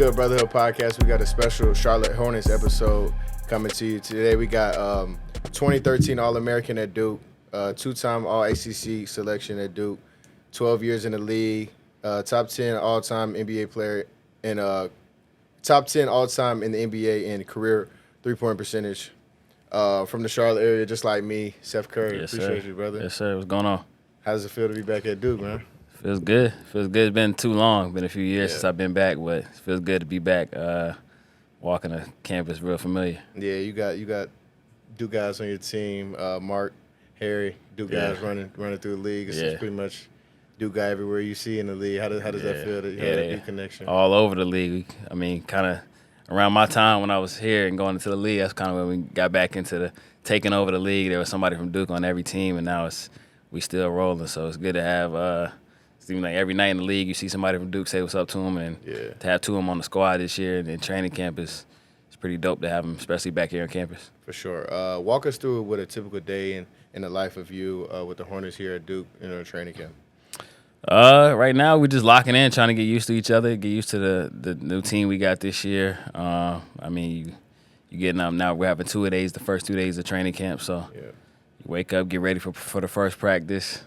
good, Brotherhood podcast? We got a special Charlotte Hornets episode coming to you today. We got 2013 All-American at Duke, two-time All-ACC selection at Duke, 12 years in the league, top 10 all-time NBA player, and top 10 all-time in the NBA in career three-point percentage. From the Charlotte area, just like me, Seth Curry. Yes, Appreciate sir. you, brother. Yes, sir. What's going on? How does it feel to be back at Duke, man? Feels good. Feels good. It's been too long. Been a few years Yeah. since I've been back, but it feels good to be back. Walking the campus real familiar. Yeah, you got Duke guys on your team. Mark, Harry, Duke guys running through the league. It's pretty much Duke guy everywhere you see in the league. How does that feel to have that Duke connection? All over the league. I mean, kind of around my time when I was here and going into the league, that's kind of when we got back into the taking over the league. There was somebody from Duke on every team, and now we still rolling. So it's good to have. Seems like every night in the league you see somebody from Duke say what's up to them, and to have two of them on the squad this year and training camp is pretty dope to have them, especially back here on campus. For sure. Walk us through what a typical day in the life of you with the Hornets here at Duke in our training camp. Right now we're just locking in, trying to get used to each other, get used to the new team we got this year. I mean, you getting up now. We're having 2 days, the first 2 days of training camp, so you wake up, get ready for the first practice.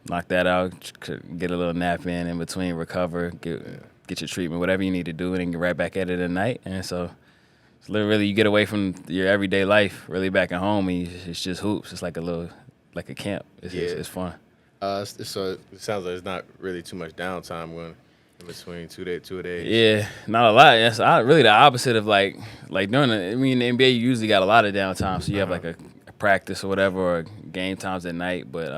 Knock that out, get a little nap in between, recover, get your treatment, whatever you need to do, and then get right back at it at night. And so it's literally you get away from your everyday life, really back at home, and it's just hoops. It's like a camp. It's fun. So it sounds like there's not really too much downtime going in between 2 days. Yeah, not a lot. That's really the opposite of like during the NBA you usually got a lot of downtime, so you have like a practice or whatever, or game times at night, but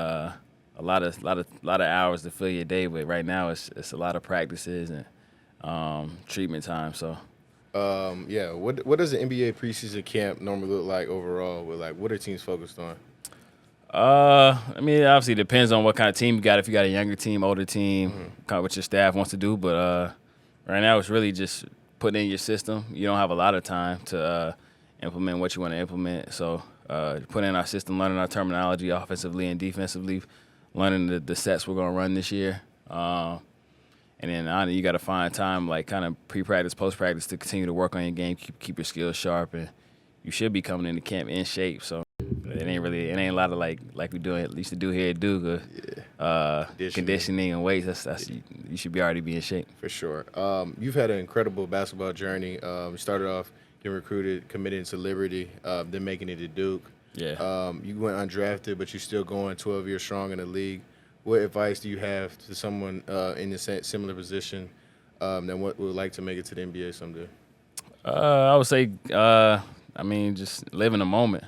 a lot of hours to fill your day. But right now it's a lot of practices and treatment time. So what does the NBA preseason camp normally look like overall? What are teams focused on? I mean, it obviously depends on what kind of team you got. If you got a younger team, older team, kind of what your staff wants to do. But right now it's really just putting in your system. You don't have a lot of time to implement what you want to implement. So putting in our system, learning our terminology offensively and defensively, learning the sets we're going to run this year. And then you got to find time, like kind of pre-practice, post-practice, to continue to work on your game, keep your skills sharp, and you should be coming into camp in shape. So it ain't a lot of like we used to do here at Duke, conditioning and weights. That's you should already be in shape. For sure. You've had an incredible basketball journey. You started off getting recruited, committing to Liberty, then making it to Duke. Yeah. You went undrafted, but you're still going 12 years strong in the league. What advice do you have to someone in a similar position that would like to make it to the NBA someday? I would say, just live in the moment.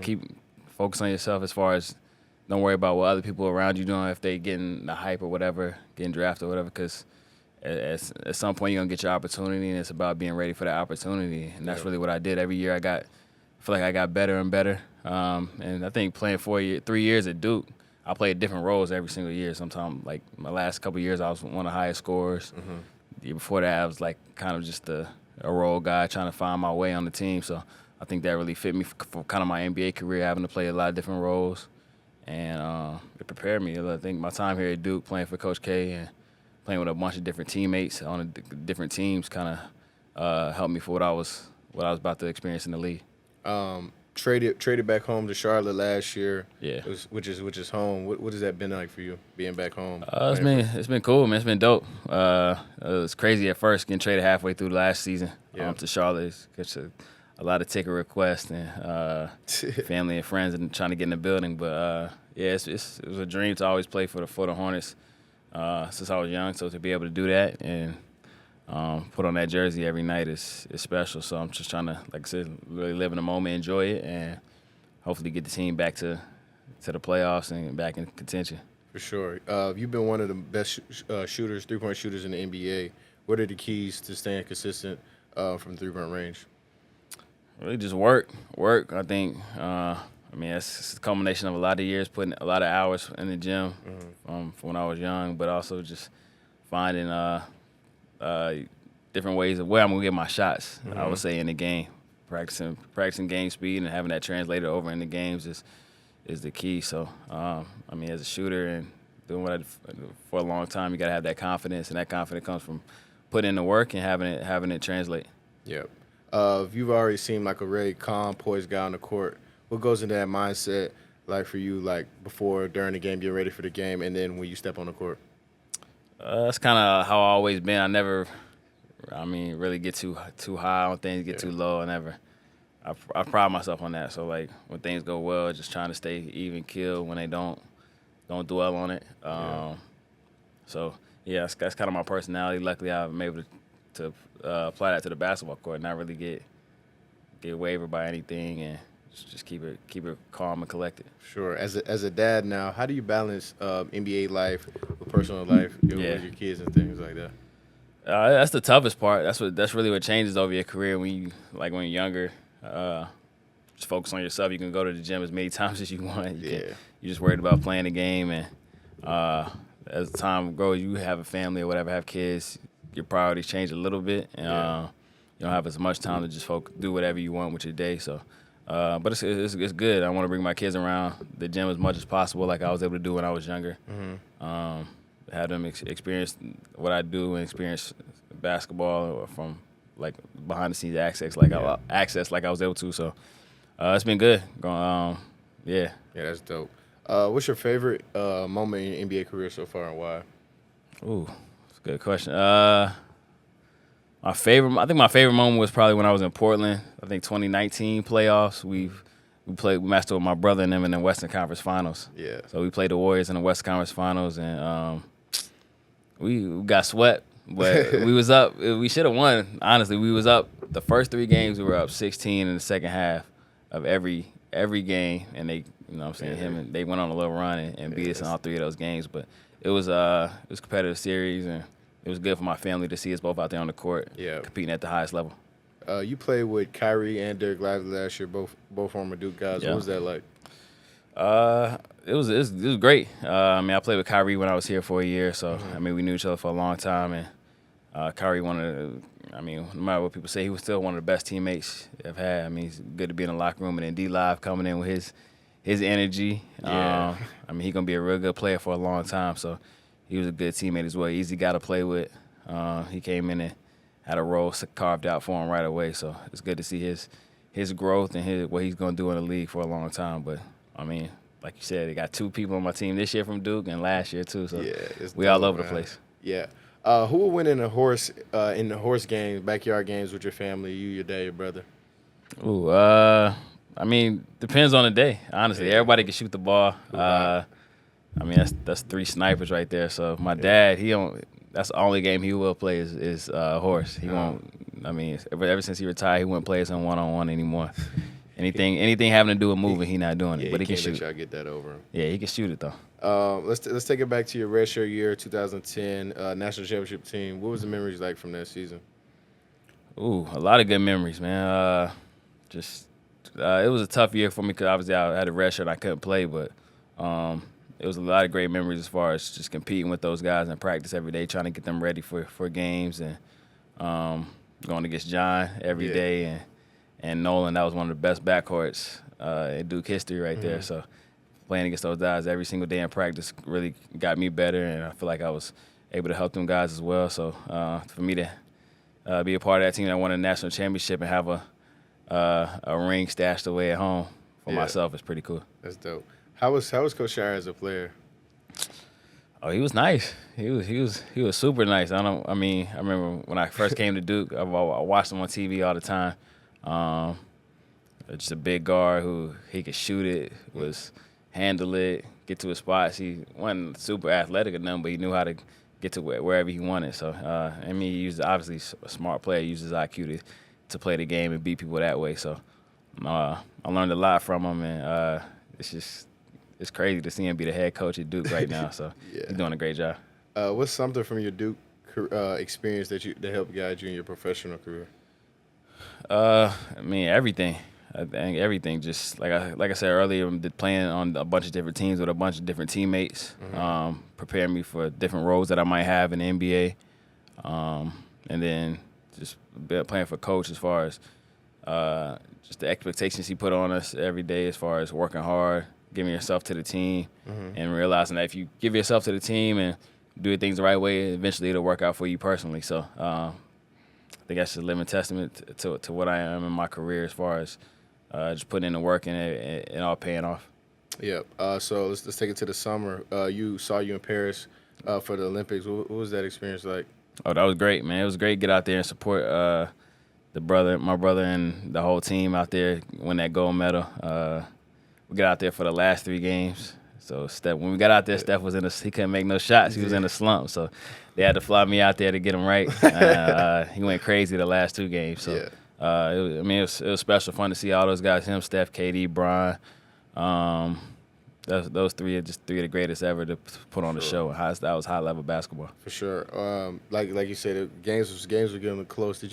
Keep focus on yourself as far as don't worry about what other people around you doing, if they getting the hype or whatever, getting drafted or whatever, because at some point you're going to get your opportunity, and it's about being ready for that opportunity. And that's really what I did. Every year I feel like I got better and better. And I think playing 3 years at Duke, I played different roles every single year. Sometimes, like my last couple of years, I was one of the highest scorers. The year before that, I was like kind of just a role guy trying to find my way on the team. So I think that really fit me for kind of my NBA career, having to play a lot of different roles. And it prepared me. I think my time here at Duke, playing for Coach K and playing with a bunch of different teammates on different teams, kind of helped me for what I was about to experience in the league. Traded back home to Charlotte last year. Yeah, which is home. What has that been like for you, being back home? It's been cool, man. It's been dope. It was crazy at first getting traded halfway through last season to Charlotte. It's a lot of ticket requests and family and friends and trying to get in the building. But it was a dream to always play for the Hornets since I was young. So to be able to do that and put on that jersey every night is special. So I'm just trying to, like I said, really live in the moment, enjoy it, and hopefully get the team back to the playoffs and back in contention. For sure. You've been one of the best shooters, three-point shooters in the NBA. What are the keys to staying consistent from three-point range? Really just work. I think, it's a combination of a lot of years, putting a lot of hours in the gym from when I was young, but also just finding different ways of where I'm going to get my shots, I would say, in the game. Practicing game speed and having that translated over in the games is the key. So, as a shooter and doing what I did for a long time, you got to have that confidence, and that confidence comes from putting in the work and having it translate. Yep. You've already seemed like a very calm, poised guy on the court. What goes into that mindset, like for you, like before, during the game, getting ready for the game, and then when you step on the court? That's kind of how I always been. I never, really get too high on things, get too low. I pride myself on that. So like when things go well, just trying to stay even keel. When they don't dwell on it. So yeah, that's kind of my personality. Luckily, I'm able to apply that to the basketball court, not really get wavered by anything, and just keep it calm and collected. Sure. As a dad now, how do you balance NBA life with personal life, with your kids and things like that? That's the toughest part. That's really what changes over your career when you're younger. Just focus on yourself. You can go to the gym as many times as you want. You're just worried about playing the game, and as time grows, you have a family or whatever, have kids, your priorities change a little bit, and you don't have as much time to just do whatever you want with your day. So, but it's good. I want to bring my kids around the gym as much as possible, like I was able to do when I was younger. Have them experience what I do and experience basketball from like behind the scenes access like I was able to. So it's been good. Yeah, that's dope. What's your favorite moment in your NBA career so far, and why? Ooh, that's a good question. I think my favorite moment was probably when I was in Portland. I think 2019 playoffs. We matched up with my brother and them in the Western Conference Finals. Yeah. So we played the Warriors in the Western Conference Finals, and we got swept. But we was up. We should have won. Honestly, we was up. The first 3 games, we were up 16 in the second half of every game, and they, they went on a little run and beat us in all 3 of those games. But it was a competitive series, and it was good for my family to see us both out there on the court, competing at the highest level. You played with Kyrie and Derek Lively last year, both former Duke guys. Yeah. What was that like? It was great. I played with Kyrie when I was here for a year, so we knew each other for a long time, and Kyrie no matter what people say, he was still one of the best teammates I've had. He's good to be in the locker room, and then D-Live coming in with his energy. Yeah. He's gonna be a real good player for a long time, so he was a good teammate as well. Easy guy to play with. He came in and had a role carved out for him right away, so it's good to see his growth and what he's gonna do in the league for a long time. But like you said, they got 2 people on my team this year from Duke and last year too, so we all over the place. Yeah. Who will win in the horse games, backyard games with your family, you, your dad, your brother? Ooh, depends on the day. Honestly, everybody can shoot the ball. That's 3 snipers right there. So my dad, that's the only game he will play is horse. He won't. Ever since he retired, he wouldn't play us on one-on-one anymore. Anything having to do with moving, he not doing it. But he can shoot. Let y'all get that over him. Yeah, he can shoot it though. Let's take it back to your redshirt year, 2010 national championship team. What was the memories like from that season? Ooh, a lot of good memories, man. It was a tough year for me because obviously I had a redshirt and I couldn't play, but it was a lot of great memories as far as just competing with those guys in practice every day, trying to get them ready for games, and going against John every day and Nolan. That was one of the best backcourts in Duke history right there. So playing against those guys every single day in practice really got me better, and I feel like I was able to help them guys as well. So for me to be a part of that team that won a national championship and have a ring stashed away at home for myself is pretty cool. That's dope. How was Coach Shire as a player? Oh, he was nice. He was super nice. I remember when I first came to Duke, I watched him on TV all the time. Just a big guard who he could shoot it, handle it, get to his spots. He wasn't super athletic or nothing, but he knew how to get to wherever he wanted. So he used, obviously a smart player, uses IQ to play the game and beat people that way. So I learned a lot from him, and it's crazy to see him be the head coach at Duke right now. So he's doing a great job. What's something from your Duke experience that helped guide you in your professional career? Everything. I think everything. Just like I said earlier, playing on a bunch of different teams with a bunch of different teammates, preparing me for different roles that I might have in the NBA, and then just playing for coach as far as just the expectations he put on us every day, as far as working hard, giving yourself to the team, and realizing that if you give yourself to the team and do things the right way, eventually it'll work out for you personally. So I think that's a living testament to what I am in my career as far as just putting in the work and it all paying off. Yep. So let's take it to the summer. You in Paris for the Olympics. What was that experience like? Oh, that was great, man. It was great to get out there and support my brother and the whole team out there win that gold medal. We got out there for the last 3 games. So when we got out there, Steph he couldn't make no shots. He was in a slump. So they had to fly me out there to get him right. He went crazy the last 2 games. So it was special, fun to see all those guys. Him, Steph, KD, Bron. Those 3 are just 3 of the greatest ever to put on the show. That was high level basketball. For sure. Like you said, the games were getting close.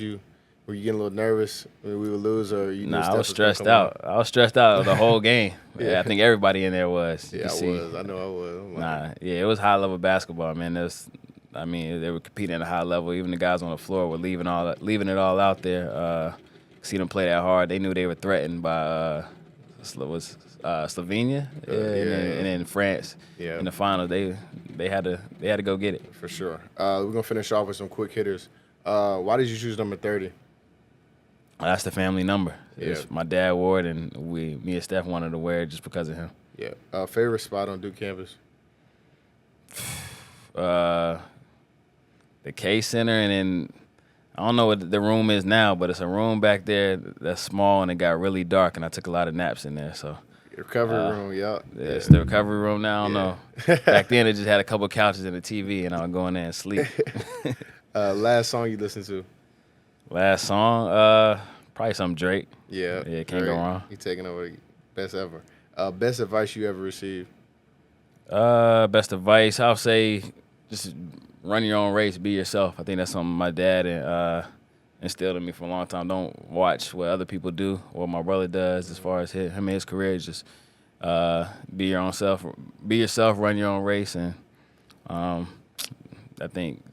Were you getting a little nervous when we would lose, or you? Nah, I was stressed out. I was stressed out the whole game. Yeah, I think everybody in there was. Yeah, was. I know I was. It was high level basketball, man. They were competing at a high level. Even the guys on the floor were leaving it all out there. See them play that hard. They knew they were threatened by Slovenia, and then France. Yeah. In the final, they had to go get it. For sure. We're gonna finish off with some quick hitters. Why did you choose number 30? That's the family number. Yeah. My dad wore it, and me and Steph wanted to wear it just because of him. Yeah. Favorite spot on Duke campus? The K Center, and then I don't know what the room is now, but it's a room back there that's small, and it got really dark, and I took a lot of naps in there. So recovery room, yeah. It's the recovery room now. I don't know. Back then, it just had a couple couches and a TV, and I would go in there and sleep. Last song you listened to? Last song, probably some Drake. Yeah, can't go wrong. He taking over best ever. Best advice you ever received? Best advice, I'll say, just run your own race, be yourself. I think that's something my dad instilled in me for a long time. Don't watch what other people do, what my brother does as far as him and his career. Just be your own self, be yourself, run your own race, and I think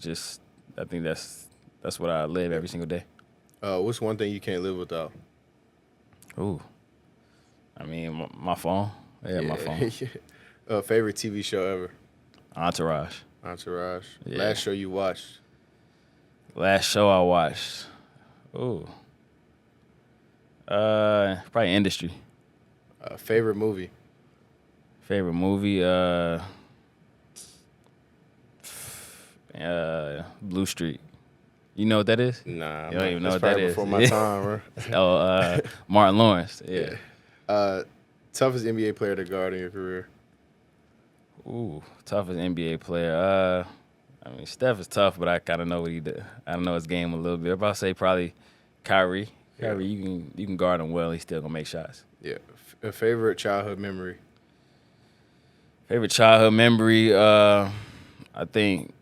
that's what I live every single day. What's one thing you can't live without? Ooh, I mean my phone. Yeah, my phone. Favorite TV show ever? Entourage. Yeah. Last show you watched? Last show I watched. Ooh. Probably Industry. Favorite movie? Blue Street. You know what that is? Nah. You don't even know what that is. Before my time, bro. Martin Lawrence. Yeah. Toughest NBA player to guard in your career? Ooh, toughest NBA player. I mean, Steph is tough, but I kind of know what he did. I don't know his game a little bit. If I say probably Kyrie. Kyrie, you can guard him well. He's still gonna make shots. Yeah. A favorite childhood memory? I think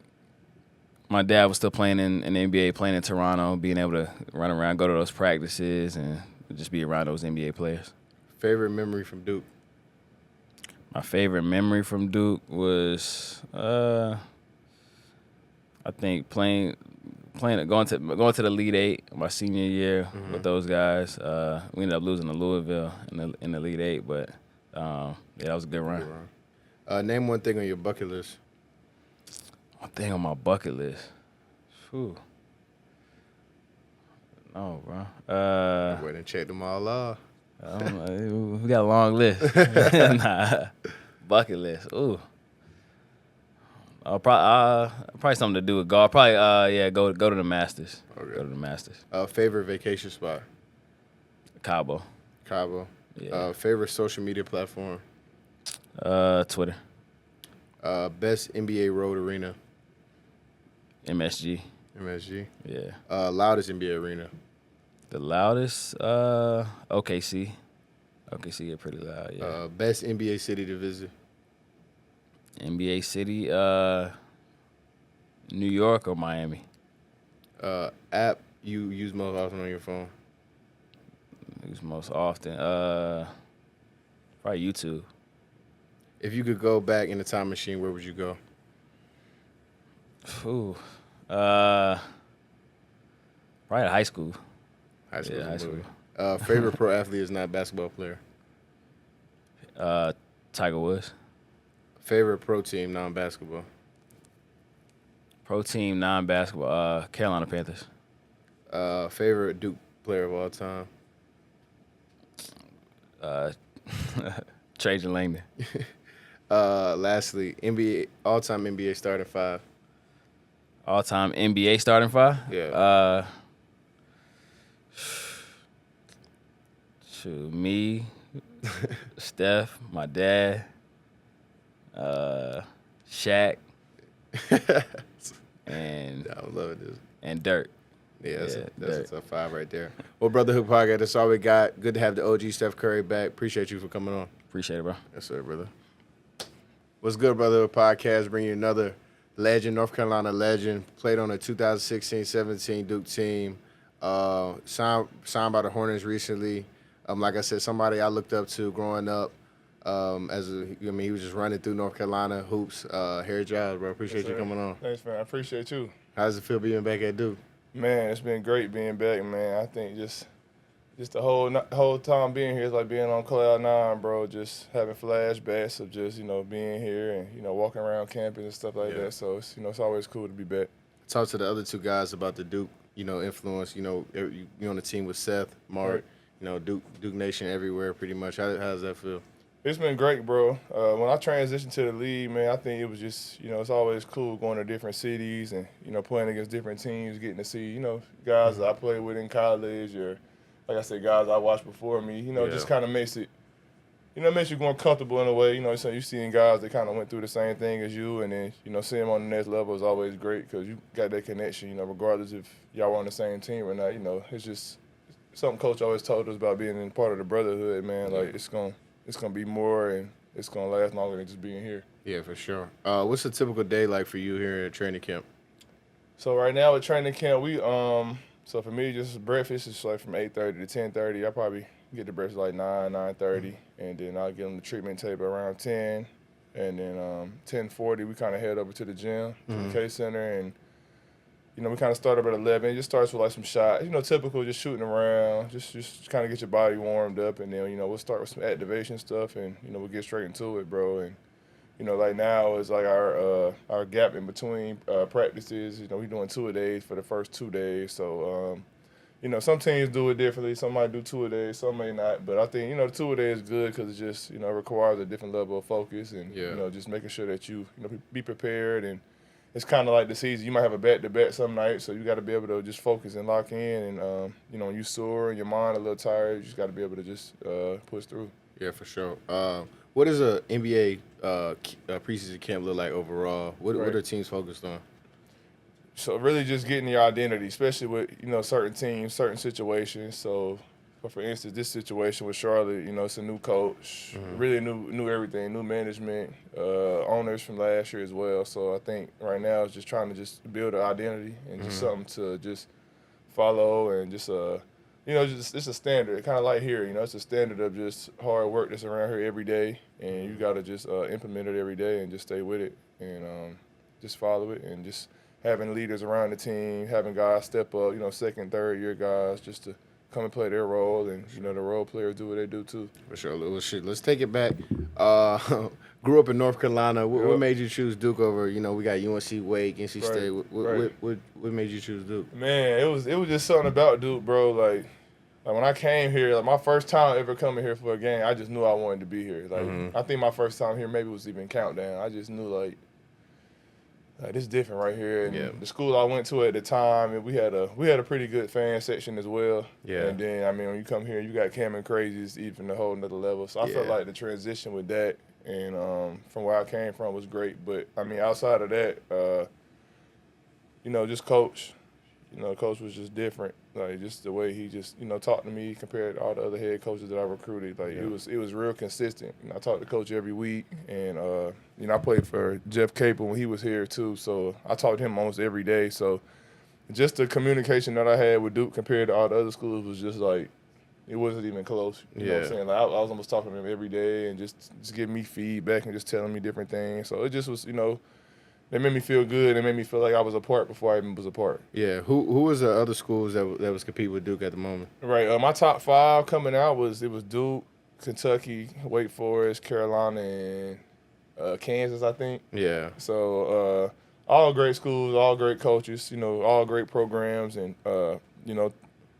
my dad was still playing in the NBA, playing in Toronto, being able to run around, go to those practices, and just be around those NBA players. Favorite memory from Duke? My favorite memory from Duke was, I think going to the Elite Eight my senior year with those guys. We ended up losing to Louisville in the Elite Eight, but that was a good run. Name one thing on your bucket list. One thing on my bucket list. Whew. No, bro. Wait and check them all off. I don't know. We got a long list. Bucket list. Ooh. Probably something to do with golf. Probably go to the Masters. Okay. Go to the Masters. Favorite vacation spot? Cabo. Yeah. Favorite social media platform? Twitter. Best NBA road arena? MSG. Yeah. Loudest NBA arena? The loudest, OKC. OKC get pretty loud, yeah. Best NBA city to visit? NBA city, New York or Miami? App you use most often on your phone? Use most often, probably YouTube. If you could go back in the time machine, where would you go? Ooh, probably high school. High school. Favorite pro athlete is not basketball player? Tiger Woods. Favorite pro team, non-basketball? Pro team, non-basketball, Carolina Panthers. Favorite Duke player of all time? Trajan Langdon. Lastly, NBA all-time NBA starting five. All-time NBA starting five? Yeah. Me, Steph, my dad, Shaq, and I'm loving this. and Dirk. Yeah, that's Dirk. a top five right there. Well, Brotherhood Podcast, that's all we got. Good to have the OG Seth Curry back. Appreciate you for coming on. Appreciate it, bro. Yes, sir, brother. What's good, Brotherhood Podcast? Bringing you another legend, North Carolina legend. Played on the 2016-17 Duke team. Signed by the Hornets recently. Like I said, somebody I looked up to growing up. He was just running through North Carolina hoops. Harry Giles, bro. Appreciate you coming on. Thanks, man. I appreciate you. How does it feel being back at Duke? Man, it's been great being back, man. I think just the whole time being here is like being on cloud nine, bro. Just having flashbacks of just, being here and, walking around campus and stuff like that. So, it's always cool to be back. Talk to the other two guys about the Duke, influence. You on the team with Seth, Mark, Right. Duke Nation everywhere pretty much. How does that feel? It's been great, bro. When I transitioned to the league, man, I think it was just, it's always cool going to different cities and, playing against different teams, getting to see, guys that I played with in college or, like I said, guys I watched before me. Just kind of makes it, makes you more comfortable in a way. So you seeing guys that kind of went through the same thing as you, and then, seeing them on the next level is always great because you got that connection, regardless if y'all were on the same team or not. It's just something Coach always told us about being in part of the Brotherhood, man. Like, it's gonna be more, and it's gonna last longer than just being here. Yeah, for sure. What's a typical day like for you here at training camp? So right now at training camp, we so for me, just breakfast is like from 8:30 to 10:30. I probably get to breakfast like 9:30, and then I'll get on the treatment table around 10, and then 10:40 we kind of head over to the gym, to the K Center, and we kind of start up at 11. It just starts with like some shots, typical, just shooting around, just kind of get your body warmed up, and then we'll start with some activation stuff, and we'll get straight into it, bro. And like now is like our gap in between practices. We're doing 2-a-days for the first 2 days. So, some teams do it differently. Some might do 2-a-days, some may not. But I think, the 2-a-day is good because it just, requires a different level of focus and, just making sure that you, be prepared. And it's kind of like the season. You might have a back-to-back some nights, so you got to be able to just focus and lock in. And, when you sore and your mind a little tired, you just got to be able to just push through. Yeah, for sure. What does a NBA preseason camp look like overall? What are teams focused on? So really just getting your identity, especially with, certain teams, certain situations. So, for instance, this situation with Charlotte, it's a new coach, really new everything, new management, owners from last year as well. So I think right now it's just trying to just build an identity and just something to just follow and just it's a standard, kind of like here, it's a standard of just hard work that's around here every day, and you got to just implement it every day and just stay with it and just follow it, and just having leaders around the team, having guys step up, second, third year guys just to come and play their role, and, the role players do what they do too. For sure. Well, shit, let's take it back. Grew up in North Carolina. What made you choose Duke over, we got UNC, Wake, NC State. What made you choose Duke? Man, it was just something about Duke, bro. Like when I came here, like my first time ever coming here for a game, I just knew I wanted to be here. Like I think my first time here maybe was even Countdown. I just knew like this is different right here. And the school I went to at the time, and we had a pretty good fan section as well. Yeah. And then when you come here, you got Cam and Crazies even a whole another level. So I felt like the transition with that and from where I came from was great. But outside of that, just coach. Coach was just different. Like just the way he just talked to me compared to all the other head coaches that I recruited. Like it was real consistent. I talked to Coach every week, and I played for Jeff Capel when he was here too. So I talked to him almost every day. So just the communication that I had with Duke compared to all the other schools was just like it wasn't even close. You know what I'm saying? Like I was almost talking to him every day and just giving me feedback and just telling me different things. So it just was they made me feel good. They made me feel like I was a part before I even was a part. Yeah. Who was the other schools that was competing with Duke at the moment? Right. My top 5 coming out was Duke, Kentucky, Wake Forest, Carolina, and Kansas, I think. Yeah. So all great schools, all great coaches, all great programs, and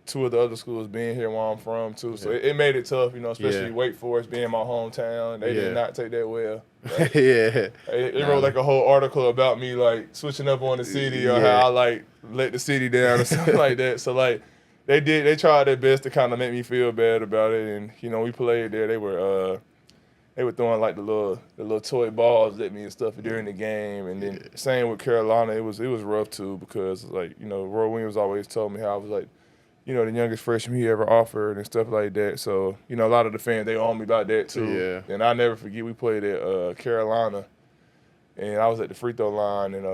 two of the other schools being here where I'm from too. So it made it tough, especially Wake Forest being my hometown. They did not take that well. Like, They wrote like a whole article about me like switching up on the city or how I like let the city down or something like that. So like they tried their best to kind of make me feel bad about it. And we played there. They were throwing like the little toy balls at me and stuff during the game. And then same with Carolina, it was rough too because like Roy Williams always told me how I was like the youngest freshman he ever offered and stuff like that. So, a lot of the fans, they own me about that too. Yeah. And I'll never forget, we played at Carolina, and I was at the free throw line, and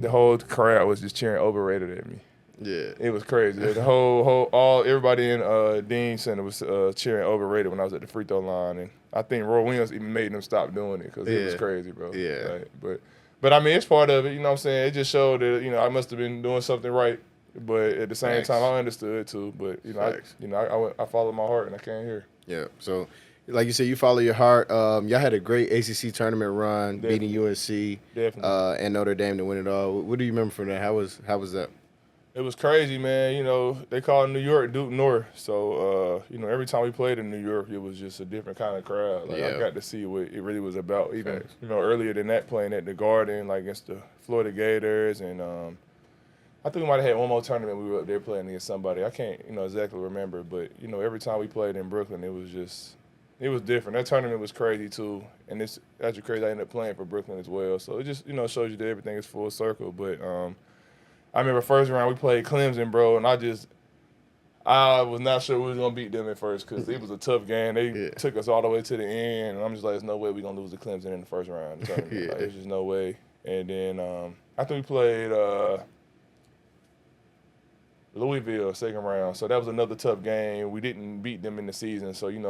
the whole crowd was just cheering overrated at me. Yeah. It was crazy. The everybody in Dean Center was cheering overrated when I was at the free throw line. And I think Roy Williams even made them stop doing it because it was crazy, bro. Yeah. Like, but I mean, it's part of it, you know what I'm saying? It just showed that, I must have been doing something right. But at the same time, I understood too. But I followed my heart and I came here. Yeah. So, like you said, you follow your heart. Y'all had a great ACC tournament run, beating UNC, and Notre Dame to win it all. What do you remember from that? How was that? It was crazy, man. They call New York Duke North. So every time we played in New York, it was just a different kind of crowd. Like I got to see what it really was about. Even earlier than that, playing at the Garden, like against the Florida Gators and. I think we might have had one more tournament we were up there playing against somebody. I can't, exactly remember, but every time we played in Brooklyn, it was different. That tournament was crazy too, and it's actually crazy. I ended up playing for Brooklyn as well, so it just shows you that everything is full circle. But I remember first round we played Clemson, bro, and I was not sure we was gonna beat them at first because it was a tough game. They took us all the way to the end, and I'm just like, there's no way we're gonna lose to Clemson in the first round. Like, there's just no way. And then I think we played. Louisville, second round. So that was another tough game. We didn't beat them in the season. So, you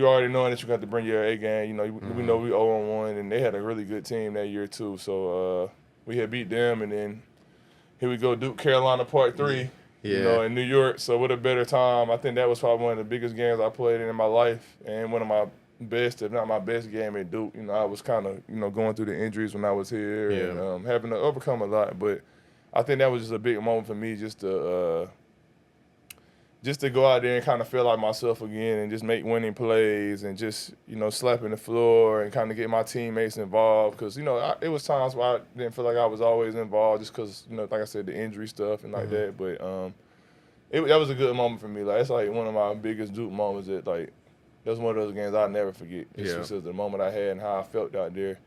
already know that you got to bring your A game. We know we 0-1, and they had a really good team that year too. So we had beat them, and then here we go, Duke Carolina Part 3, in New York. So what a better time. I think that was probably one of the biggest games I played in my life and one of my best, if not my best game at Duke. I was kind of, going through the injuries when I was here and having to overcome a lot. But I think that was just a big moment for me just to go out there and kind of feel like myself again and just make winning plays and just, slapping the floor and kind of get my teammates involved because, it was times where I didn't feel like I was always involved just because, like I said, the injury stuff and like that. But that was a good moment for me. Like, it's like one of my biggest Duke moments that, like, that was one of those games I'll never forget. Just because of the moment I had and how I felt out there.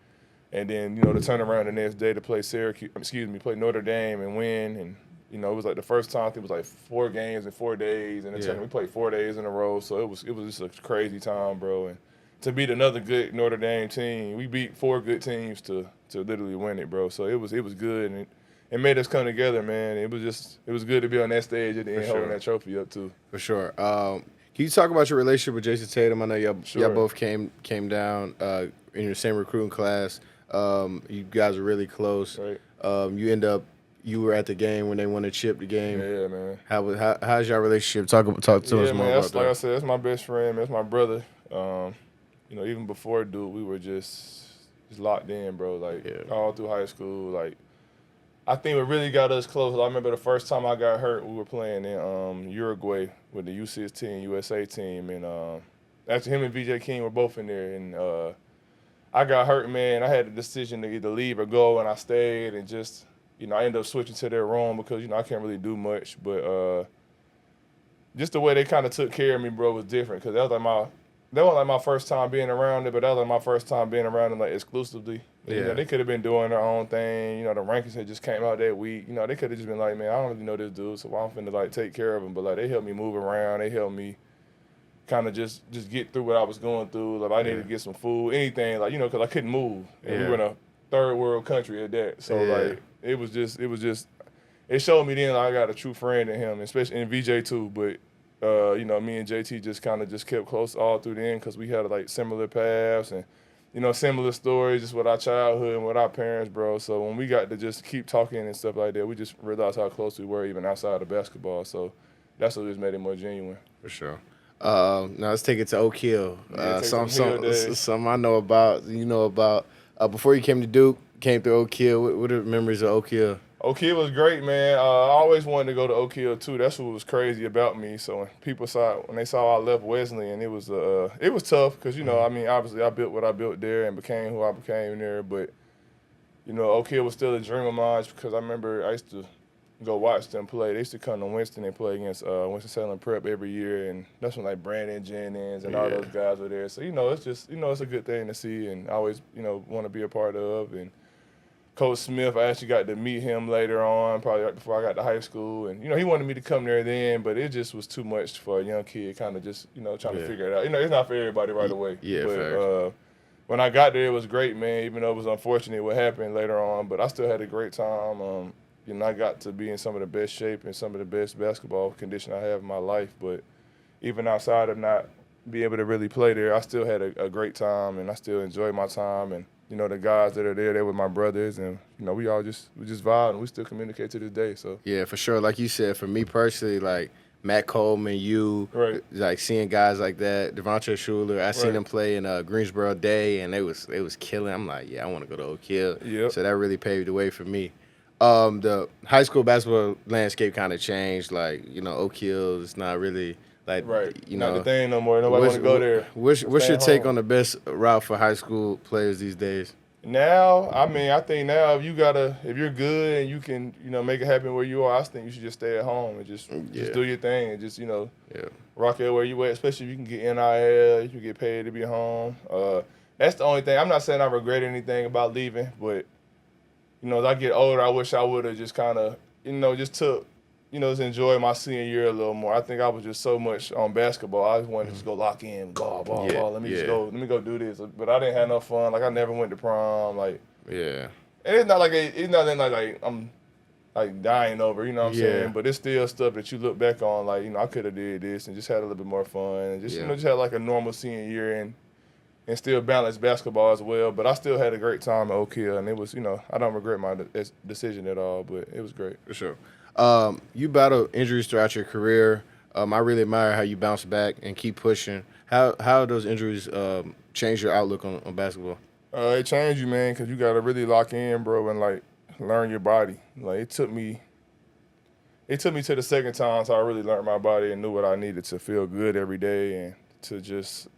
And then, to turn around the next day to play play Notre Dame and win. And, it was like the first time, I think it was like 4 games in 4 days. And we played 4 days in a row. So it was just a crazy time, bro. And to beat another good Notre Dame team, we beat 4 good teams to literally win it, bro. So it was good. And it made us come together, man. It was good to be on that stage at the end holding that trophy up, too. For sure. Can you talk about your relationship with Jason Tatum? I know y'all both came down in your same recruiting class. You guys are really close. Right. You were at the game when they won the chip. The game. Yeah, man. How's your relationship? Talk to us more about that. Like I said, that's my best friend. That's my brother. Even before Duke, we were just locked in, bro. Like all through high school. Like I think what really got us close. I remember the first time I got hurt, we were playing in Uruguay with the U16 USA team, and actually him and VJ King were both in there, and I got hurt, man. I had the decision to either leave or go, and I stayed and just, I ended up switching to their room because, I can't really do much. But just the way they kind of took care of me, bro, was different because that wasn't like my first time being around it, but that was like my first time being around it like exclusively. They could have been doing their own thing. The rankings had just came out that week. They could have just been like, man, I don't really know this dude, so I'm finna like take care of him. But like they helped me move around. They helped me kind of just get through what I was going through. Like I needed to get some food, anything, like, because I couldn't move. And we were in a third world country at that. So like it was just it showed me then like, I got a true friend in him, especially in VJ too. But me and JT just kind of just kept close all through the end because we had like similar paths and similar stories just with our childhood and with our parents, bro. So when we got to just keep talking and stuff like that, we just realized how close we were even outside of basketball. So that's what just made it more genuine. For sure. Now let's take it to Oak Hill. Something I know about. You know about Before you came to Duke, came through Oak Hill. What are the memories of Oak Hill? Oak Hill was great, man. I always wanted to go to Oak Hill too. That's what was crazy about me. So when they saw I left Wesleyan, it was tough because I mean, obviously I built what I built there and became who I became there. But Oak Hill was still a dream of mine because I remember I used to go watch them play. They used to come to Winston and play against Winston-Salem Prep every year, and that's when like Brandon Jennings and all those guys were there. So it's just it's a good thing to see, and I always want to be a part of. And Coach Smith, I actually got to meet him later on, probably right before I got to high school, and he wanted me to come there then, but it just was too much for a young kid, kind of just trying to figure it out. It's not for everybody right away. Yeah, but when I got there, it was great, man. Even though it was unfortunate what happened later on, but I still had a great time. I got to be in some of the best shape and some of the best basketball condition I have in my life. But even outside of not being able to really play there, I still had a great time, and I still enjoy my time. And the guys that are there, they were my brothers, and we just vibe, and we still communicate to this day. So yeah, for sure. Like you said, for me personally, like Matt Coleman, right, like seeing guys like that, Devontae Schuler, I seen them play in Greensboro Day, and they was killing. I'm like, yeah, I want to go to Oak Hill. Yep. So that really paved the way for me. The high school basketball landscape kind of changed. Like Oak Hill is not really like not the thing no more. Nobody want to go there. What's your take on the best route for high school players these days? Now, I mean, I think now if you're good and you can, make it happen where you are, I think you should just stay at home and just do your thing and just, rock it where you at. Especially if you can get NIL, you can get paid to be home. That's the only thing. I'm not saying I regret anything about leaving, but as I get older, I wish I would have just kind of, just took, just enjoy my senior year a little more. I think I was just so much on basketball. I just wanted to just go lock in, ball. Let me go do this. But I didn't have no fun. Like I never went to prom. Like yeah. And it's not like I'm like dying over. You know what I'm saying? But it's still stuff that you look back on. Like I could have did this and just had a little bit more fun and just just had like a normal senior year and still balance basketball as well. But I still had a great time at Oak Hill, and it was, I don't regret my decision at all, but it was great. For sure. You battled injuries throughout your career. I really admire how you bounce back and keep pushing. How those injuries change your outlook on basketball? It changed you, man, because you got to really lock in, bro, and, like, learn your body. Like, it took me to the second time, so I really learned my body and knew what I needed to feel good every day and to just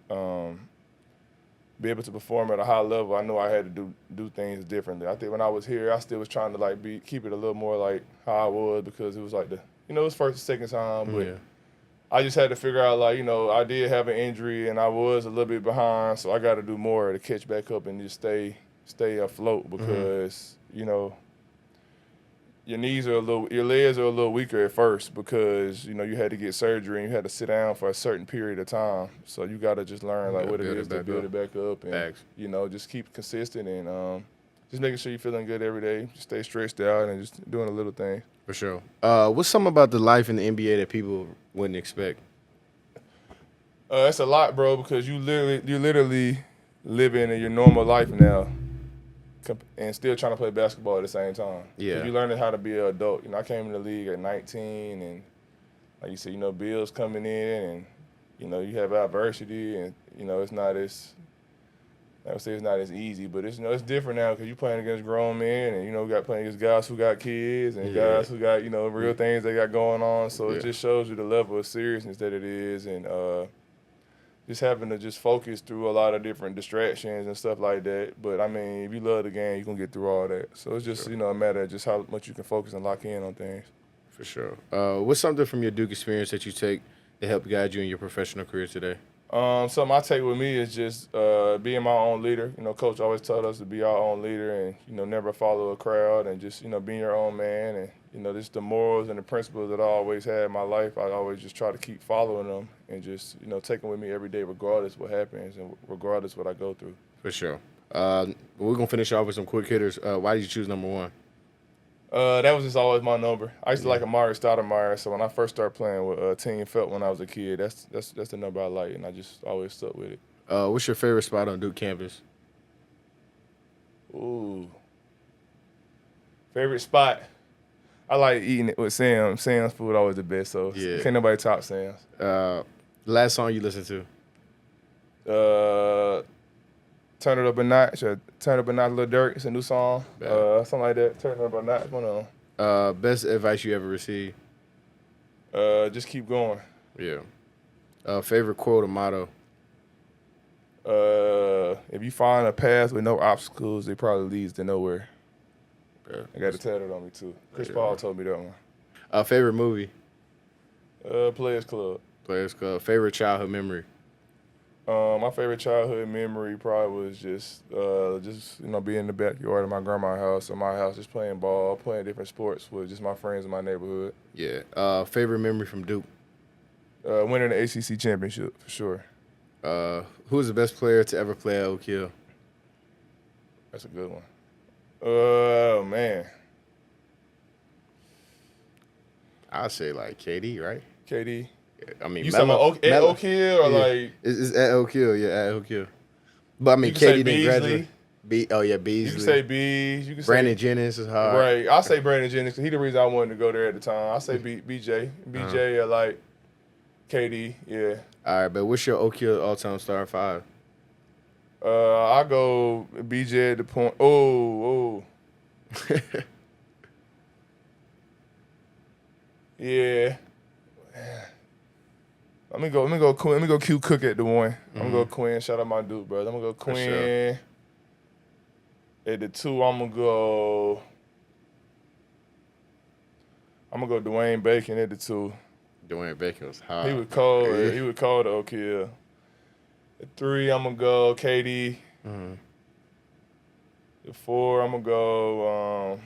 be able to perform at a high level. I knew I had to do things differently. I think when I was here, I still was trying to like keep it a little more like how I was because it was like it was first and second time, but I just had to figure out like I did have an injury and I was a little bit behind, so I got to do more to catch back up and just stay afloat because your legs are a little weaker at first because, you had to get surgery and you had to sit down for a certain period of time. So you got to just learn like what it is to build it back up and, just keep consistent and just making sure you're feeling good every day. Just stay stretched out and just doing a little thing. For sure. What's something about the life in the NBA that people wouldn't expect? It's a lot, bro, because you're literally living in your normal life now. And still trying to play basketball at the same time. Yeah. You learning how to be an adult. I came in the league at 19, and like you said, bills coming in, and you have adversity, and it's not as I would say it's not as easy, but it's it's different now because you're playing against grown men, and we got playing against guys who got kids and guys who got real things they got going on. So it just shows you the level of seriousness that it is, and just having to just focus through a lot of different distractions and stuff like that. But, I mean, if you love the game, you're going to get through all that. So it's just, a matter of just how much you can focus and lock in on things. For sure. What's something from your Duke experience that you take to help guide you in your professional career today? Something I take with me is just being my own leader. Coach always told us to be our own leader and, never follow a crowd and just, being your own man. And, just the morals and the principles that I always had in my life, I always just try to keep following them and just, take them with me every day regardless what happens and regardless what I go through. For sure. We're going to finish off with some quick hitters. Why did you choose number 1? That was just always my number. I used to like Amari Stoudemire, so when I first started playing with Team Felt when I was a kid, that's the number I like, and I just always stuck with it. What's your favorite spot on Duke campus? Ooh. Favorite spot? I like eating it with Sam. Sam's food always the best, so can't nobody top Sam's. Last song you listened to? Turn It Up a Notch or Turn Up a Notch, Lil Durk. It's a new song. Something like that. Turn It Up a Notch. One of them. Best advice you ever received? Just keep going. Yeah. Favorite quote or motto? If you find a path with no obstacles, it probably leads to nowhere. Yeah. I got to tell that on me too. Chris Paul told me that one. Favorite movie? Players Club. Players Club. Favorite childhood memory? My favorite childhood memory probably was just being in the backyard of my grandma's house or my house, just playing ball, playing different sports with just my friends in my neighborhood. Yeah. Favorite memory from Duke? Winning the ACC championship for sure. Who's the best player to ever play at Oak Hill? That's a good one. Oh man, I'd say like KD, right? KD. I mean, You talking about at Oak Hill or like? It's at Oak Hill, yeah, at Oak Hill. But I mean, You can say KD didn't graduate. Beasley. Beasley. You can say Bees. You can Brandon say Jennings is hard. Right. I'll say Brandon Jennings because he the reason I wanted to go there at the time. I'll say BJ. BJ or like KD. Yeah. All right, but what's your Oak Hill all-time starting five? I go BJ at the point. Oh. Yeah. Let me go Quinn. Let me go Q Cook at the one. I'm gonna go Quinn. Shout out my dude, brother. I'm gonna go Quinn. Sure. At the two, I'm gonna go Dwayne Bacon at the two. Dwayne Bacon was hard. He was cold. Yeah. He was cold at Oak Hill. At three, I'm gonna go KD. Mm-hmm. At four, I'm gonna go.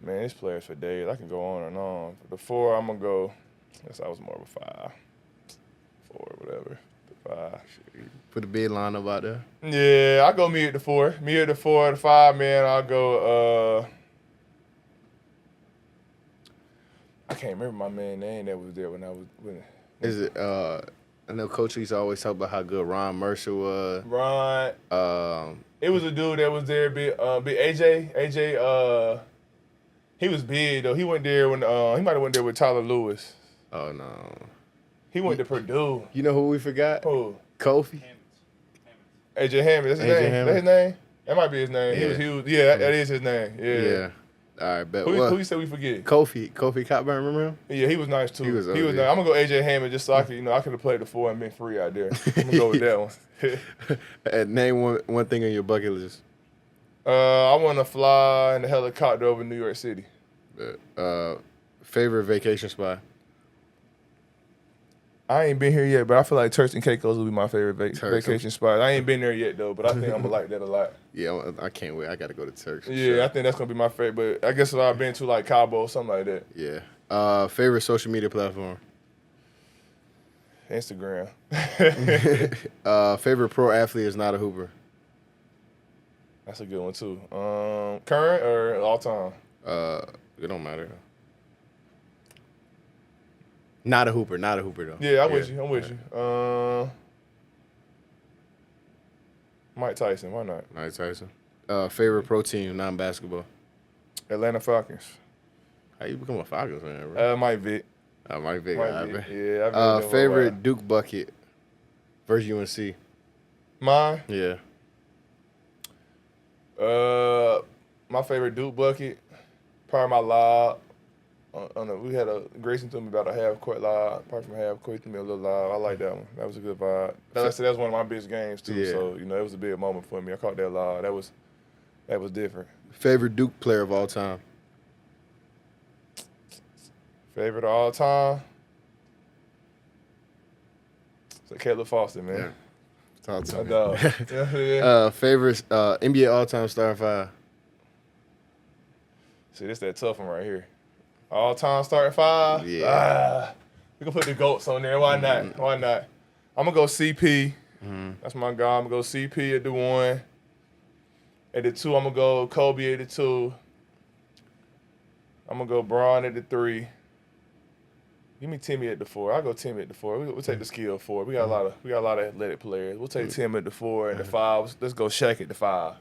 Man, these players for days. I can go on and on. For the four, I'm gonna go. I guess I was more of a five. Four, whatever. The five. Put the big line up out there. Yeah, I'll go me at the four. Me at the four. The five, man, I'll go. I can't remember my man's name that was there when I was with. Is it? I know Coach used to always talk about how good Ron Mercer was. Ron. It was a dude that was there. Big AJ. AJ. He was big though. He went there when he might have went there with Tyler Lewis. Oh no. He went to Purdue. You know who we forgot? Who? Kofi. AJ Hammond. That's his AJ name. Hammond. That's his name. That might be his name. Yeah. He was. Yeah, that is his name. Yeah. Yeah. All right, bet. Who you said we forget? Kofi Cockburn, remember him? Yeah, he was nice too. He was nice. yeah. I'm gonna go AJ Hammond just so I could, I could have played the four and been free out there. I'm gonna go with that one. And name one thing on your bucket list. I want to fly in a helicopter over New York City. Favorite vacation spot? I ain't been here yet, but I feel like Turks and Caicos will be my favorite vacation spot. I ain't been there yet though, but I think I'm gonna like that a lot. Yeah, I can't wait. I got to go to Turks. Yeah, sure. I think that's gonna be my favorite. But I guess I've been to like Cabo, something like that. Yeah. Favorite social media platform? Instagram. Favorite pro athlete is not a hooper. That's a good one too. Current or all time? It don't matter. Not a hooper though. Yeah, I'm with you. Mike Tyson, why not? Mike Tyson. Favorite pro team, non-basketball. Atlanta Falcons. How you become a Falcons fan, bro? Mike Vick. Mike Vick. Mike Vick. Yeah, I've been there favorite Duke bucket versus UNC. Mine? Yeah. My favorite Duke bucket, probably my lob. We had a Grayson threw me about a half court lob. Apart from half court, he threw me a little lob. I like that one. That was a good vibe. That was one of my biggest games too. Yeah. So it was a big moment for me. I caught that lob. That was different. Favorite Duke player of all time. Favorite of all time. So Caleb Foster, man. Yeah. Talk to My me. dog. Yeah. Favorite NBA all-time starting five. See, this that tough one right here. All time starting five. Yeah. We can put the GOATs on there. Why not? Why not? I'm gonna go CP. That's my guy. I'm gonna go CP at the one. At the two, I'm gonna go Kobe at the two. I'm gonna go Braun at the three. Give me Timmy at the four. I'll go Timmy at the four. We'll take the skill four. We got a lot of athletic players. We'll take Tim at the four and the five. Let's go Shaq at the five.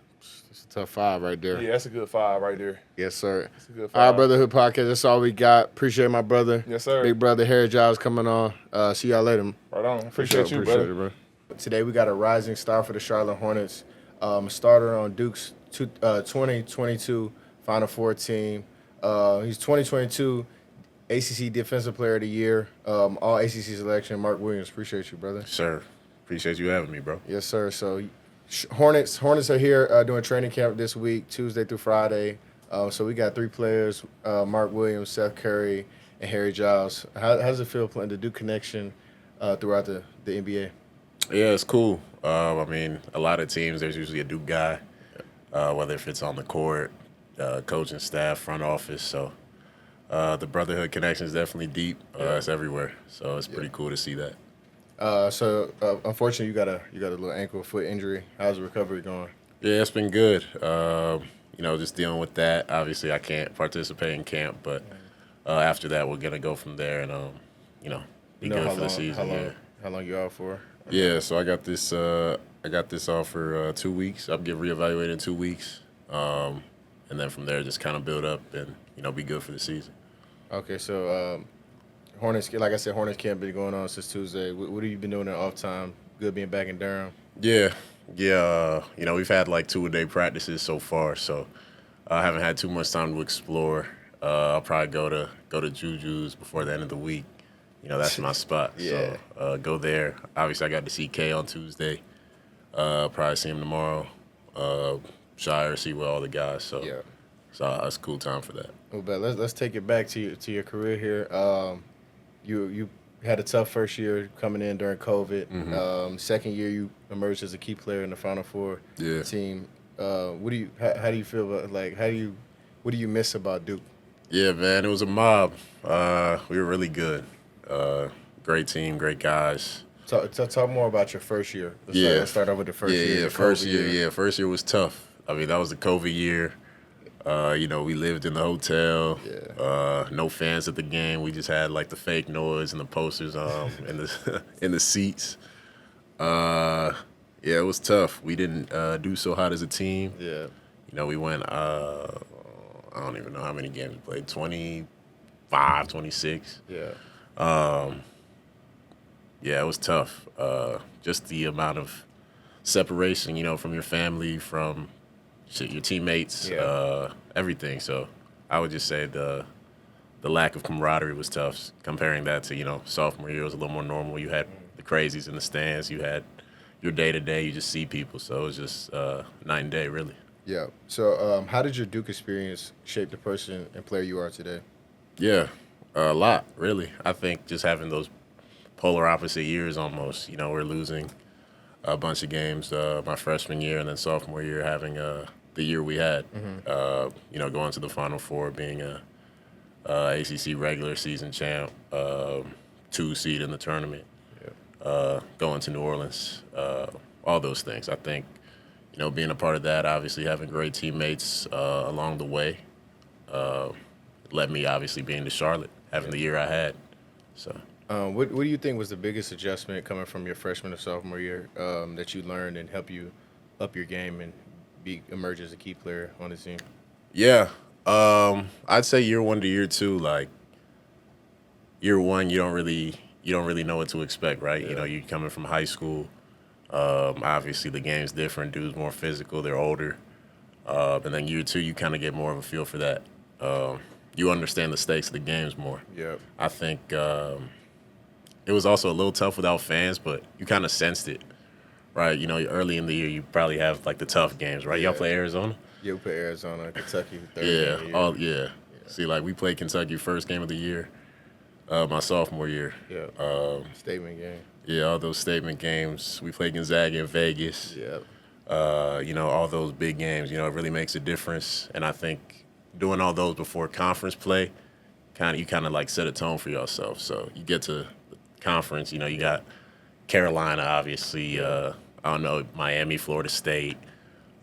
It's a tough five right there. Yeah, that's a good five right there. Yes, sir. That's a good All five. right, Brotherhood Podcast. That's all we got. Appreciate my brother. Yes, sir. Big brother Harry Giles coming on. See y'all later. Right on. Appreciate you, brother. It, bro. Today we got a rising star for the Charlotte Hornets, starter on Duke's 2022 Final Four team. He's 2022 ACC Defensive Player of the Year, All ACC selection. Mark Williams, appreciate you, brother. Sir, appreciate you having me, bro. Yes, sir. So, Hornets are here doing training camp this week, Tuesday through Friday. So we got 3 players: Mark Williams, Seth Curry, and Harry Giles. How does it feel playing the Duke connection throughout the NBA? Yeah, it's cool. I mean, a lot of teams, there's usually a Duke guy, whether if it's on the court, coaching staff, front office. So the Brotherhood connection is definitely deep. It's everywhere. So it's pretty cool to see that. Unfortunately, you got a little ankle foot injury. How's the recovery going? Yeah, it's been good. Just dealing with that. Obviously, I can't participate in camp, but after that, we're gonna go from there and be good for the season. How long you out for? Yeah, so I got this off for 2 weeks. I'll get reevaluated in 2 weeks, and then from there just kind of build up and be good for the season. Okay, so Hornets, like I said, Hornets camp been going on since Tuesday. What have you been doing in off time? Good being back in Durham. Yeah. We've had like 2-a-day practices so far, so I haven't had too much time to explore. I'll probably go to Juju's before the end of the week. That's my spot. Yeah. So go there. Obviously, I got to see K on Tuesday. Probably see him tomorrow. Shire, see with all the guys. So Yeah. So it's a cool time for that. Well, but let's take it back to your career here. You had a tough first year coming in during COVID. Mm-hmm. Second year, you emerged as a key player in the Final Four team. How do you feel about what do you miss about Duke? Yeah, man, it was a mob. We were really good. Great team, great guys. Talk more about your first year. Let's start off with the first year. Yeah, first year. Yeah, first year was tough. I mean, that was the COVID year. We lived in the hotel. Yeah. No fans at the game. We just had like the fake noise and the posters in the in the seats. It was tough. We didn't do so hot as a team. Yeah. We went. I don't even know how many games we played. 25, 26. Yeah. It was tough. Just the amount of separation, from your family, from your teammates, everything. So I would just say the lack of camaraderie was tough. Comparing that to, sophomore year was a little more normal. You had the crazies in the stands. You had your day-to-day. You just see people. So it was just night and day, really. Yeah. So how did your Duke experience shape the person and player you are today? Yeah, a lot, really. I think just having those polar opposite years almost. We're losing a bunch of games my freshman year and then sophomore year having the year we had. Mm-hmm. Going to the Final Four, being a ACC regular season champ, 2 seed in the tournament, going to New Orleans, all those things. I think, being a part of that, obviously having great teammates along the way, led me obviously being to Charlotte, having the year I had. So. What do you think was the biggest adjustment coming from your freshman and sophomore year that you learned and help you up your game and emerge as a key player on the team? Yeah, I'd say year 1 to year 2, like year 1, you don't really know what to expect, right? Yeah. You're coming from high school. Obviously the game's different. Dudes more physical. They're older. And then year 2, you kind of get more of a feel for that. You understand the stakes of the games more. Yeah. I think it was also a little tough without fans, but you kind of sensed it, right? Early in the year, you probably have like the tough games, right? Yeah. Y'all play Arizona? Yeah, we play Arizona, Kentucky. Yeah. See, like we played Kentucky first game of the year, my sophomore year. Yeah. Statement game. Yeah, all those statement games. We played Gonzaga in Vegas. Yeah. All those big games. It really makes a difference. And I think doing all those before conference play, you kind of like set a tone for yourself. So you get to the conference. You got Carolina, obviously. I don't know, Miami, Florida State,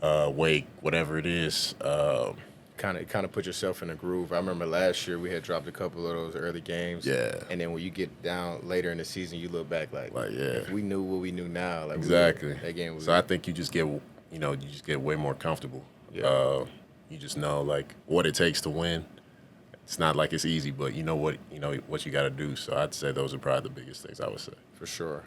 Wake, whatever it is. Kind of put yourself in a groove. I remember last year we had dropped a couple of those early games. Yeah. And then when you get down later in the season, you look back like if we knew what we knew now, like exactly. That game was. So I think you just get way more comfortable. Yeah. You just know like what it takes to win, it's not like it's easy, but you know what you got to do. So I'd say those are probably the biggest things I would say. For sure.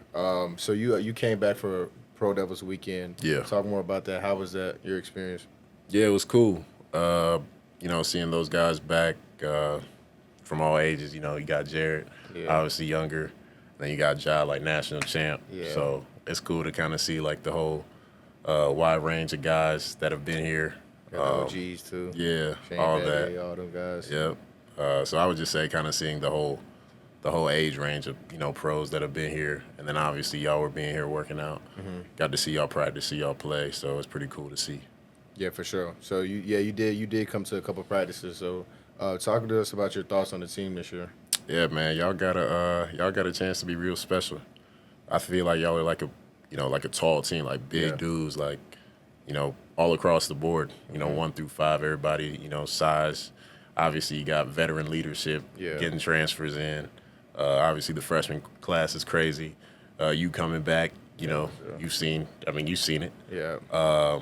So you came back for Pro Devils weekend. Yeah. Talk more about that. How was that, your experience? Yeah, it was cool. Seeing those guys back from all ages. You got Jared, obviously younger. Then you got Giles, like national champ. Yeah. So it's cool to kind of see like the whole wide range of guys that have been here. Got the OGs too. Yeah, Shane all Battier, that. all them guys. Yep. So I would just say kind of seeing the whole age range of pros that have been here, and then obviously y'all were being here working out. Mm-hmm. Got to see y'all practice, see y'all play. So it's pretty cool to see. Yeah, for sure. So you did come to a couple practices. So talk to us about your thoughts on the team this year. Yeah, man, y'all got a chance to be real special. I feel like y'all are like a tall team, like big dudes, like all across the board. 1 through 5, everybody size. Obviously, you got veteran leadership, getting transfers in. Obviously, the freshman class is crazy. You coming back, you've seen it. Yeah.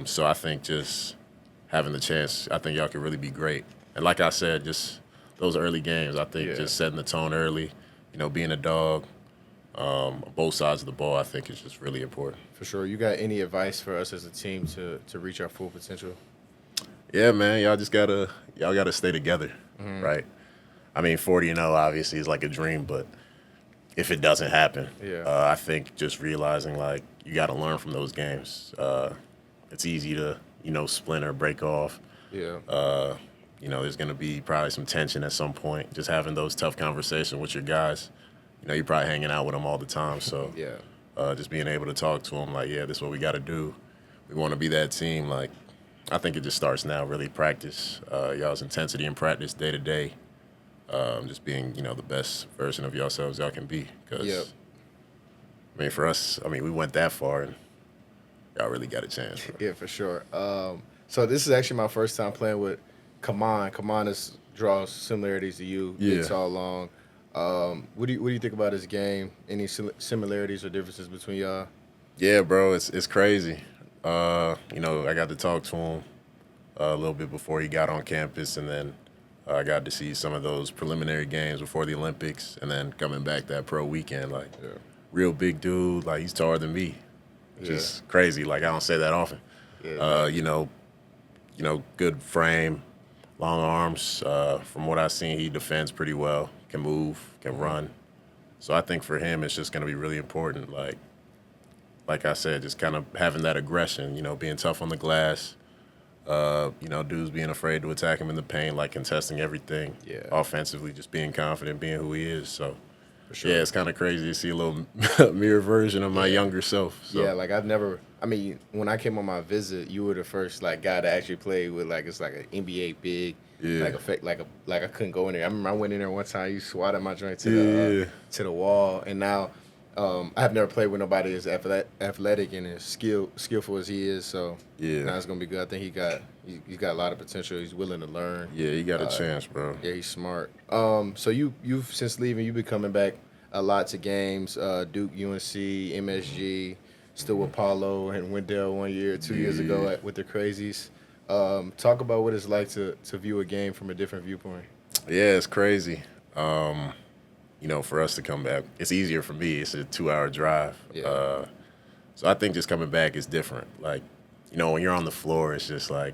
So I think just having the chance, I think y'all could really be great. And like I said, just those early games, I think just setting the tone early, being a dog, both sides of the ball, I think is just really important. For sure. You got any advice for us as a team to reach our full potential? Yeah, man, y'all gotta stay together, right? I mean, 40-0 obviously is like a dream, but if it doesn't happen, I think just realizing like you got to learn from those games. It's easy to splinter, break off. Yeah. There's gonna be probably some tension at some point. Just having those tough conversations with your guys. You're probably hanging out with them all the time, so just being able to talk to them like, this is what we got to do. We want to be that team. Like, I think it just starts now. Really practice y'all's intensity in practice day to day. Just being the best version of yourselves y'all can be. Because for us, we went that far and y'all really got a chance. Bro. Yeah, for sure. So this is actually my first time playing with Kaman. Kaman draws similarities to you. Big, tall, long. What do you think about his game? Any similarities or differences between y'all? Yeah, bro, it's crazy. I got to talk to him a little bit before he got on campus, and then I got to see some of those preliminary games before the Olympics, and then coming back that pro weekend. Like, real big dude. Like, he's taller than me, which is crazy. Like, I don't say that often. Good frame, long arms. From what I've seen, he defends pretty well. Can move, can run. So I think for him, it's just going to be really important. Like I said, just kind of having that aggression, being tough on the glass, dudes being afraid to attack him in the paint, like contesting everything. Offensively, just being confident, being who he is. So, for sure. It's kind of crazy to see a little mirror version of my younger self. So. Yeah, like when I came on my visit, you were the first guy to actually play with it's like an NBA big. Yeah. Like I couldn't go in there. I remember I went in there one time. You swatted my joint to the wall, and now I have never played with nobody as athletic and as skillful as he is. So now it's gonna be good. I think he's got a lot of potential. He's willing to learn. Yeah, he got a chance, bro. Yeah, he's smart. So you've since leaving, you've been coming back a lot to games. Duke, UNC, MSG, still with Paulo and Wendell 1 year, 2 years ago with the Crazies. Talk about what it's like to view a game from a different viewpoint. Yeah, it's crazy. For us to come back, it's easier for me. It's a 2-hour drive. So I think just coming back is different. Like, when you're on the floor, it's just like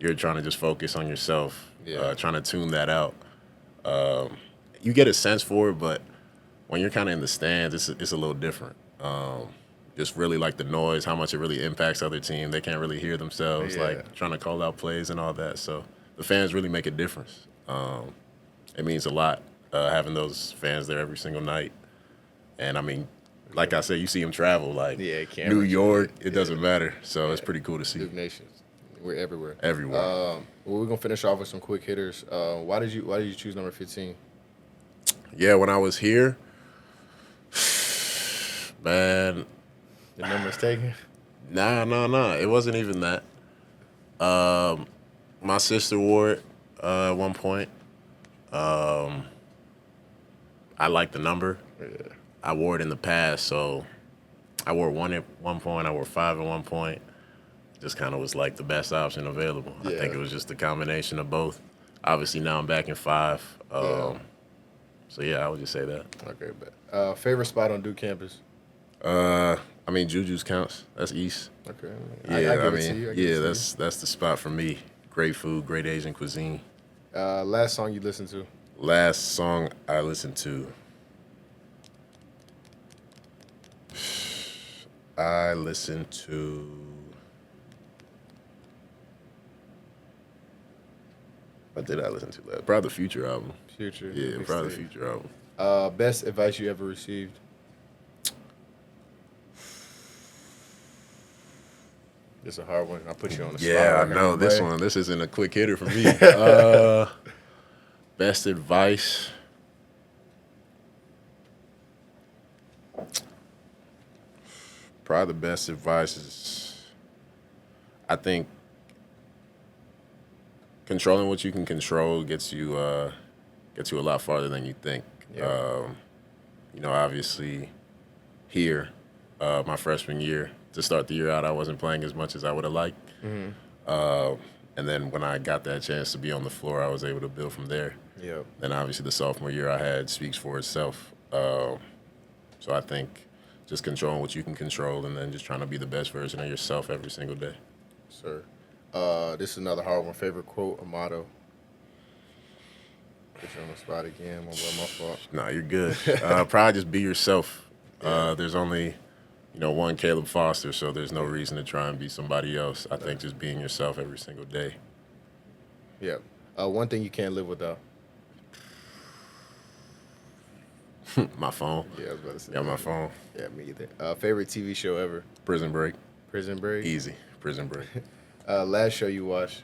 you're trying to just focus on yourself, trying to tune that out. You get a sense for it, but when you're kind of in the stands, it's a little different. Just really like the noise, how much it really impacts other team. They can't really hear themselves, like trying to call out plays and all that. So the fans really make a difference. It means a lot having those fans there every single night. And like I said, you see them travel, like New York, it doesn't matter. So it's pretty cool to see. Duke Nations, we're everywhere. Everywhere. Well, we're gonna finish off with some quick hitters. Why did you choose number 15? Yeah, when I was here, man. The number's taken? Nah. It wasn't even that. My sister wore it at one point. I like the number. Yeah. I wore it in the past, so I wore 1 at one point. I wore 5 at one point. Just kind of was like the best option available. I think it was just a combination of both. obviously now I'm back in 5. Yeah. So yeah, I would just say that. Okay, but favorite spot on Duke campus? I mean, Juju's counts. That's East. Okay. Yeah, I give it to you. I give it to that's the spot for me. Great food, great Asian cuisine. you. Last song you listened to? Last song I listened to. I listened to. What did I listen to last? Probably the Future album. Future. Yeah, probably the Future album. Best advice you ever received? It's a hard one. I put you on the spot. Yeah, I like know I'm this away. one. This isn't a quick hitter for me. Best advice. Probably the best advice is, I think, controlling what you can control gets you a lot farther than you think. Yeah. Obviously, here, my freshman year, to start the year out, I wasn't playing as much as I would have liked. And then when I got that chance to be on the floor, I was able to build from there. Yeah. Then obviously the sophomore year I had speaks for itself. So I think just controlling what you can control and then just trying to be the best version of yourself every single day. Sir. This is another hard one. Favorite quote or motto? Put you on the spot again. My fault. Nah, you're good. Probably just be yourself. There's only, one Caleb Foster, so there's no reason to try and be somebody else. I think just being yourself every single day. Yeah. One thing you can't live without? My phone. Yeah, I was about to say. Yeah, my phone. Yeah, me either. Favorite TV show ever? Prison Break. Prison Break? Easy. Prison Break. Last show you watched?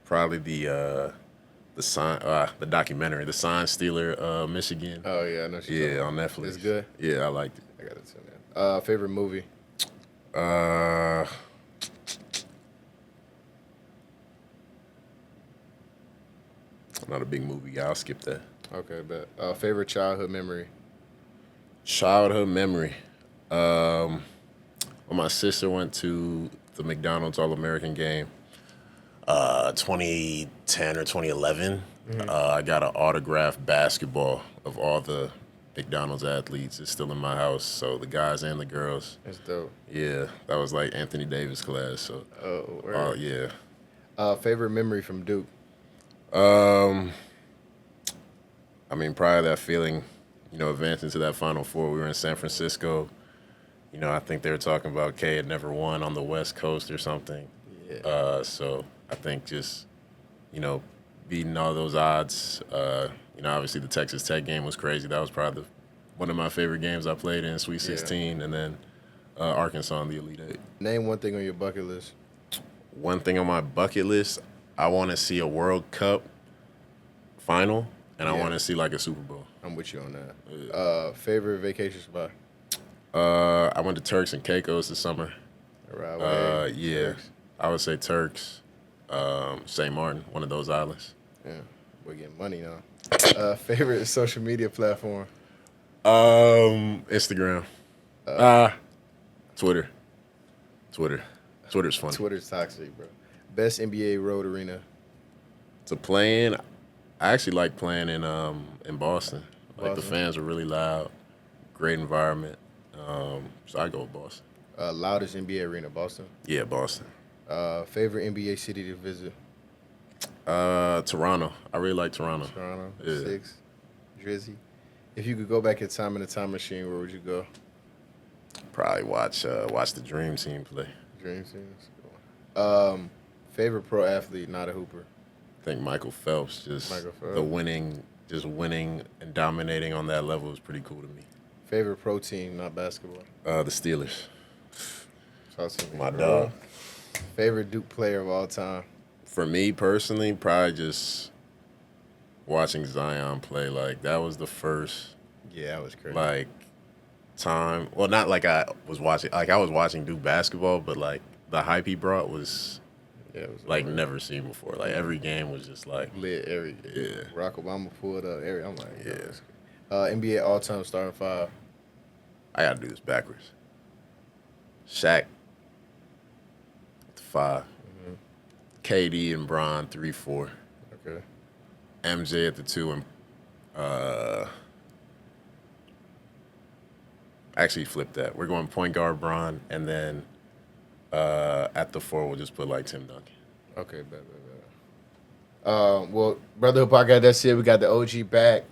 Probably the documentary, The Sign Stealer, Michigan. Oh, yeah, I know. Yeah, on Netflix. It's good? Yeah, I liked it. I got it too, man. Favorite movie? I'm not a big movie guy. I'll skip that. Okay, bet. Favorite childhood memory? Childhood memory. When my sister went to the McDonald's All-American game, 2010 or 2011, I got an autographed basketball of all the McDonald's athletes. It's still in my house, so the guys and the girls. That's dope. Yeah, that was like Anthony Davis class. So, yeah. Favorite memory from Duke? I mean, prior to that feeling, advancing to that Final Four, we were in San Francisco. I think they were talking about K had never won on the West Coast or something. Yeah. So I think just, beating all those odds. Obviously the Texas Tech game was crazy. That was probably one of my favorite games I played in, Sweet 16, and then Arkansas in the Elite Eight. Name one thing on your bucket list. One thing on my bucket list, I want to see a World Cup final, and I want to see like a Super Bowl. I'm with you on that. Yeah. Favorite vacation spot? I went to Turks and Caicos this summer. Right. Yeah. Turks. I would say Turks, St. Martin, one of those islands. Yeah, we're getting money now. Favorite social media platform? Instagram. Twitter. Twitter's funny. Twitter's toxic, bro. Best NBA road arena? To play in, I actually like playing in Boston. Like the fans are really loud, great environment. So I go with Boston. Loudest NBA arena, Boston? Yeah, Boston. Favorite NBA city to visit? Toronto. I really like Toronto. Toronto. Yeah. 6. Drizzy. If you could go back in time in a time machine, where would you go? Probably watch the Dream Team play. Dream Team. Favorite pro athlete, not a hooper? I think Michael Phelps. The winning and dominating on that level is pretty cool to me. Favorite pro team, not basketball? The Steelers. Talk to me, My bro. dog. Favorite Duke player of all time? For me personally, probably just watching Zion play. Like that was the first. Yeah, that was crazy. Like time. Well, not like I was watching Duke basketball, but like the hype he brought was. Yeah, it was like never seen before. Like every game was just like lit. Yeah. Barack Obama pulled up. I'm like, yeah. NBA all-time starting 5. I gotta do this backwards. Shaq, 5. KD and Bron 3, 4. Okay. MJ at the 2 and actually flip that. We're going point guard Bron, and then at the 4 we'll just put like Tim Duncan. Okay, bet. Well, Brotherhood Podcast, that's it. We got the OG back.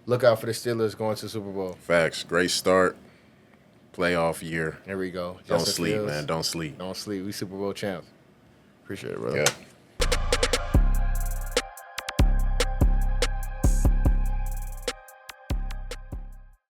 Look out for the Steelers going to Super Bowl. Facts. Great start. Playoff year. Here we go. Don't Justin sleep, Fields. man. Don't sleep. Don't sleep. We Super Bowl champs. Appreciate it, brother. Yeah.